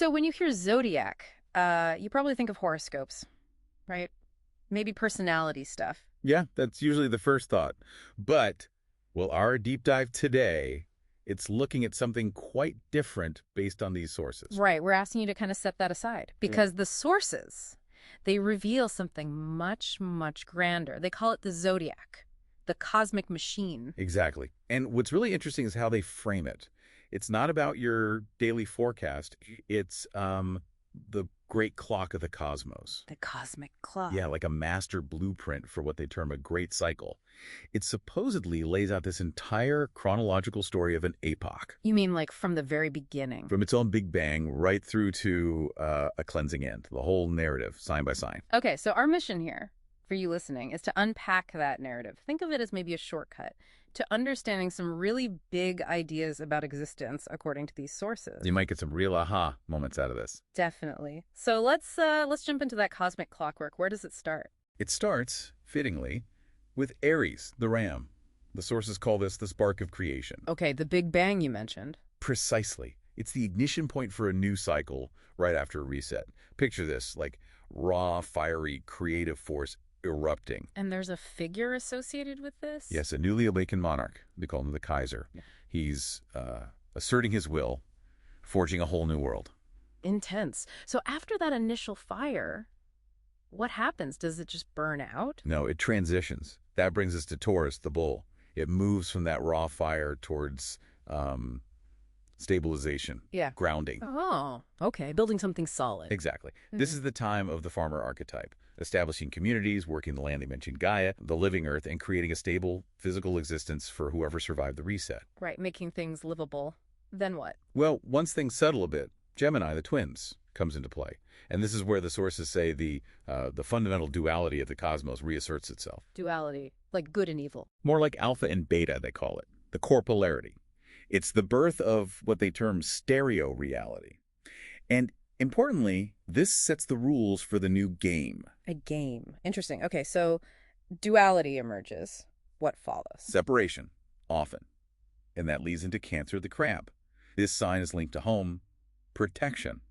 So when you hear zodiac, you probably think of horoscopes, right? Maybe personality stuff. Yeah, that's usually the first thought. But, well, our deep dive today, it's looking at something quite different based on these sources. Right, we're asking you to kind of set that aside Yeah. because the sources, they reveal something much, much grander. They call it the zodiac, the cosmic machine. Exactly. And what's really interesting is how they frame it. It's not about your daily forecast. It's the great clock of the cosmos. The cosmic clock. Yeah, like a master blueprint for what they term a great cycle. It supposedly lays out this entire chronological story of an epoch, You mean like from the very beginning? from its own Big Bang right through to a cleansing end, the whole narrative, sign by sign. Okay, so our mission here for you listening is to unpack that narrative. Think of it as maybe a shortcut to understanding some really big ideas about existence according to these sources. You might get some real aha moments out of this. Definitely. So let's jump into that cosmic clockwork. Where does it start? It starts, fittingly, with Aries, the ram. The sources call this the spark of creation. Okay, the Big Bang you mentioned. Precisely. It's the ignition point for a new cycle right after a reset. Picture this, like raw, fiery, creative force erupting. And there's a figure associated with this? Yes, a newly awakened monarch. They call him the Kaiser. He's asserting his will, forging a whole new world. Intense. So after that initial fire, what happens? Does it just burn out? No, it transitions. That brings us to Taurus, the bull. It moves from that raw fire towards stabilization, Yeah. grounding. Oh, okay. Building something solid. Exactly. This is the time of the farmer archetype, establishing communities, working the land. They mentioned Gaea, the living earth, and creating a stable physical existence for whoever survived the reset. Right, making things livable. Then what? Well, once things settle a bit, Gemini, the twins, comes into play. And this is where the sources say the fundamental duality of the cosmos reasserts itself. Duality, like good and evil. More like alpha and beta, they call it, the corpolarity. It's the birth of what they term stereo reality. And importantly, this sets the rules for the new game. A game. Interesting. Okay, so duality emerges. What follows? Separation, often. And that leads into Cancer, the crab. This sign is linked to home, protection,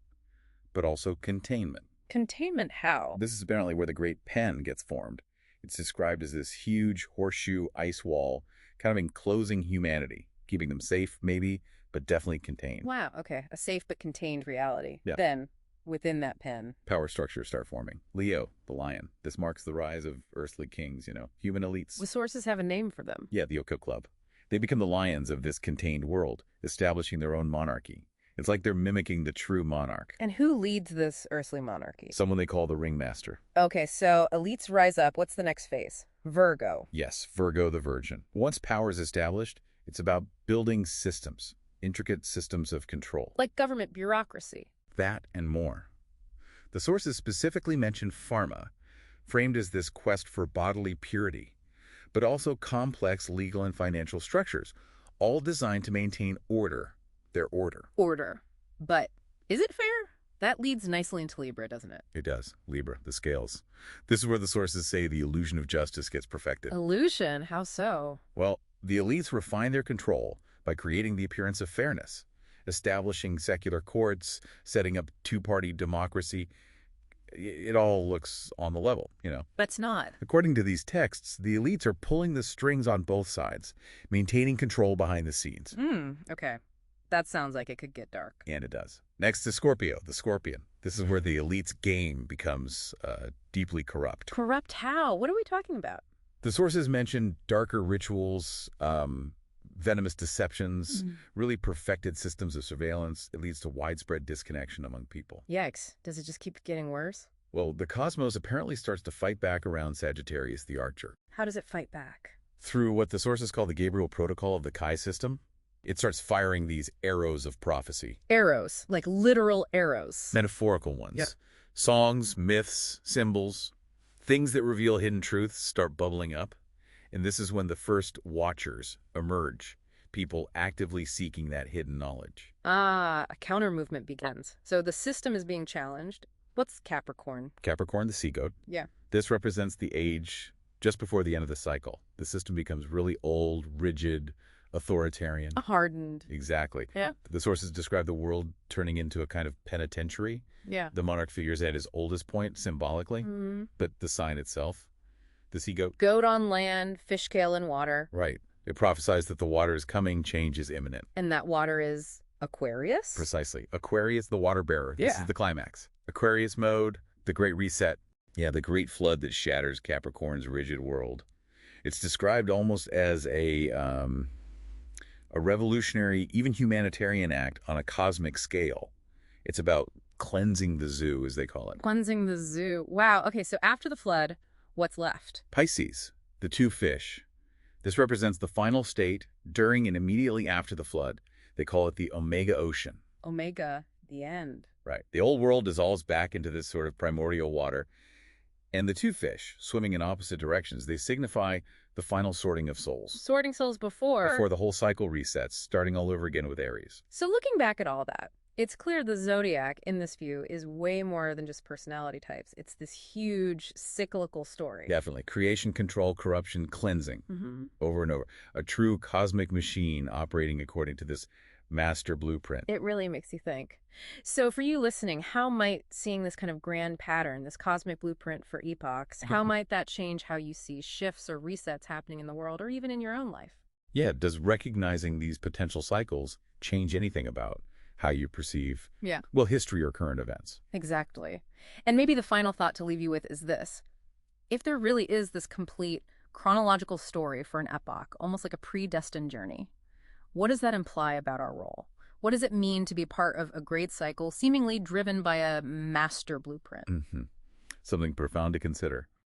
but also containment. Containment how? This is apparently where the Great Pen gets formed. It's described as this huge horseshoe ice wall, kind of enclosing humanity, keeping them safe, maybe, but definitely contained. Wow, okay. A safe but contained reality. Yeah. Then, within that pen. Power structures start forming. Leo, the lion. This marks the rise of earthly kings, human elites. The sources have a name for them. Yeah, the Yoko Club. They become the lions of this contained world, establishing their own monarchy. It's like they're mimicking the true monarch, And who leads this earthly monarchy? someone they call the ringmaster. Okay, so elites rise up. What's the next phase? Virgo. Yes, Virgo the Virgin. Once power is established, it's about building systems, intricate systems of control. Like government bureaucracy. That and more. The sources specifically mention pharma, framed as this quest for bodily purity, but also complex legal and financial structures, all designed to maintain order, their order. Order. But is it fair? That leads nicely into Libra, doesn't it? It does. Libra, the scales. This is where the sources say the illusion of justice gets perfected. Illusion? How so? Well, the elites refine their control by creating the appearance of fairness, establishing secular courts, setting up two-party democracy. It all looks on the level, But it's not. According to these texts, the elites are pulling the strings on both sides, maintaining control behind the scenes. Okay. That sounds like it could get dark. And it does. Next is Scorpio, the scorpion. This is where the elite's game becomes deeply corrupt. Corrupt how? What are we talking about? The sources mention darker rituals, venomous deceptions, really perfected systems of surveillance. It leads to widespread disconnection among people. Yikes. Does it just keep getting worse? Well, the cosmos apparently starts to fight back around Sagittarius, the archer. How does it fight back? Through what the sources call the Gabriel protocol of the Kai system, it starts firing these arrows of prophecy. Arrows. Like literal arrows. Metaphorical ones. Yep. Songs, myths, symbols, things that reveal hidden truths start bubbling up. And this is when the first watchers emerge, people actively seeking that hidden knowledge. Ah, a counter movement begins. So the system is being challenged. What's Capricorn? Capricorn, the sea goat. Yeah. This represents the age just before the end of the cycle. The system becomes really old, rigid, authoritarian. Hardened. Exactly. Yeah. The sources describe the world turning into a kind of penitentiary. Yeah. The monarch figures at his oldest point symbolically, Mm-hmm. but the sign itself, the sea goat. Goat on land, fish scale in water. Right. It prophesies that the water is coming, change is imminent. And that water is Aquarius? Precisely. Aquarius, the water bearer. This is the climax. Aquarius mode, the great reset. Yeah, the great flood that shatters Capricorn's rigid world. It's described almost as a revolutionary, even humanitarian act on a cosmic scale. It's about cleansing the zoo, as they call it. Cleansing the zoo. Wow. Okay, so after the flood, what's left? Pisces, the two fish. This represents the final state during and immediately after the flood. They call it the Omega Ocean. Omega, the end. Right. The old world dissolves back into this sort of primordial water. And the two fish, swimming in opposite directions, they signify the final sorting of souls. Sorting souls before The whole cycle resets, starting all over again with Aries. So looking back at all that, it's clear the Zodiac, in this view, is way more than just personality types. It's this huge cyclical story. Definitely. Creation, control, corruption, cleansing. Mm-hmm. Over and over. A true cosmic machine operating according to this master blueprint. It really makes you think. So for you listening, how might seeing this kind of grand pattern, this cosmic blueprint for epochs, how might that change how you see shifts or resets happening in the world or even in your own life? Yeah, does recognizing these potential cycles change anything about how you perceive, well, history or current events? Exactly. And maybe the final thought to leave you with is this. If there really is this complete chronological story for an epoch, almost like a predestined journey, what does that imply about our role? What does it mean to be part of a great cycle seemingly driven by a master blueprint? Something profound to consider.